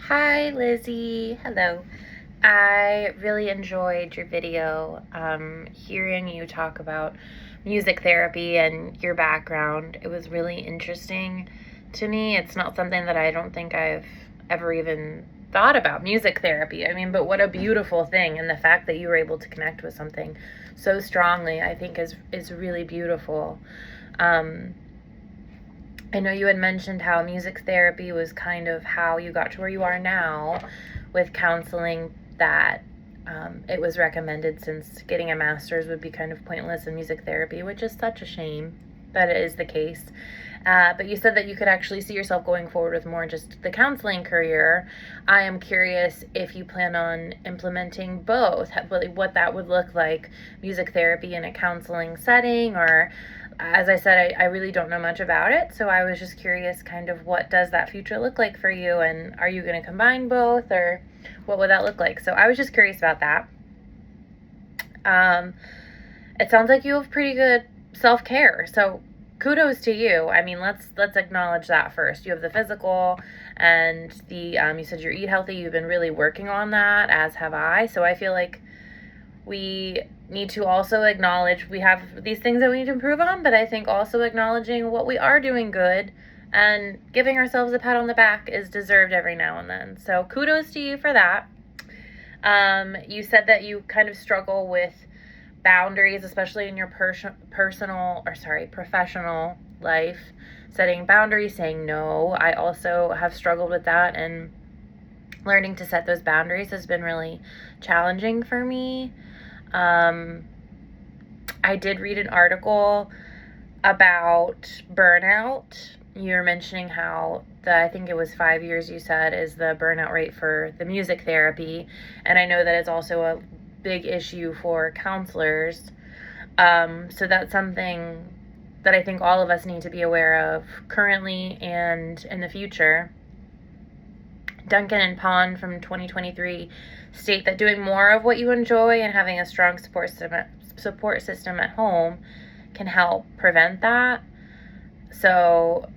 Hi, Lizzie. Hello. I really enjoyed your video. Hearing you talk about music therapy and your background, it was really interesting to me. It's not something that I don't think I've ever even thought about, music therapy. I mean, but what a beautiful thing. And the fact that you were able to connect with something so strongly, I think is really beautiful. Um, I know you had mentioned how music therapy was kind of how you got to where you are now with counseling, that it was recommended since getting a master's would be kind of pointless in music therapy, which is such a shame that it is the case. But you said that you could actually see yourself going forward with more just the counseling career. I am curious if you plan on implementing both, what that would look like, music therapy in a counseling setting, or as I said, I really don't know much about it, so I was just curious kind of what does that future look like for you, and are you going to combine both, or what would that look like? So I was just curious about that. It sounds like you have pretty good self-care, so kudos to you. I mean, let's acknowledge that first. You have the physical and the you said you eat healthy. You've been really working on that, as have I. So I feel like we need to also acknowledge we have these things that we need to improve on, but I think also acknowledging what we are doing good and giving ourselves a pat on the back is deserved every now and then. So kudos to you for that. You said that you kind of struggle with boundaries, especially in your professional life, setting boundaries, saying no. I also have struggled with that, and learning to set those boundaries has been really challenging for me. I did read an article about burnout. You were mentioning how I think it was 5 years you said is the burnout rate for the music therapy. And I know that it's also a big issue for counselors. So that's something that I think all of us need to be aware of currently and in the future. Duncan and Pond from 2023 state that doing more of what you enjoy and having a strong support system at home can help prevent that. So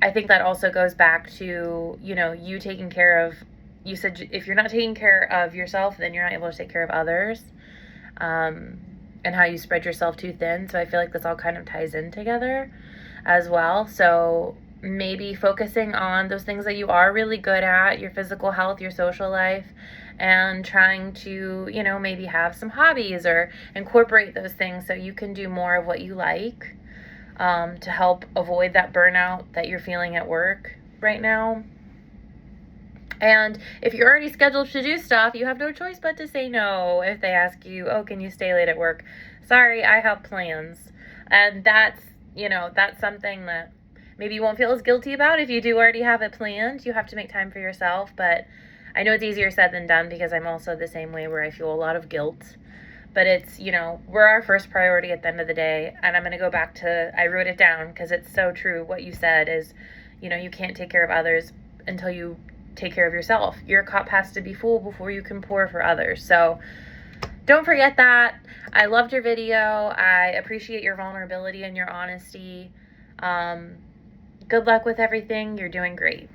I think that also goes back to, you taking care of, you said if you're not taking care of yourself, then you're not able to take care of others, and how you spread yourself too thin. So I feel like this all kind of ties in together as well. So maybe focusing on those things that you are really good at, your physical health, your social life, and trying to, maybe have some hobbies or incorporate those things so you can do more of what you like, to help avoid that burnout that you're feeling at work right now. And if you're already scheduled to do stuff, you have no choice but to say no if they ask you, oh, can you stay late at work? Sorry, I have plans. And that's something that maybe you won't feel as guilty about if you do already have it planned. You have to make time for yourself, but I know it's easier said than done because I'm also the same way where I feel a lot of guilt. But it's, we're our first priority at the end of the day. And I'm going to go back to, I wrote it down because it's so true. What you said is, you can't take care of others until you take care of yourself. Your cup has to be full before you can pour for others. So don't forget that. I loved your video. I appreciate your vulnerability and your honesty. Good luck with everything. You're doing great.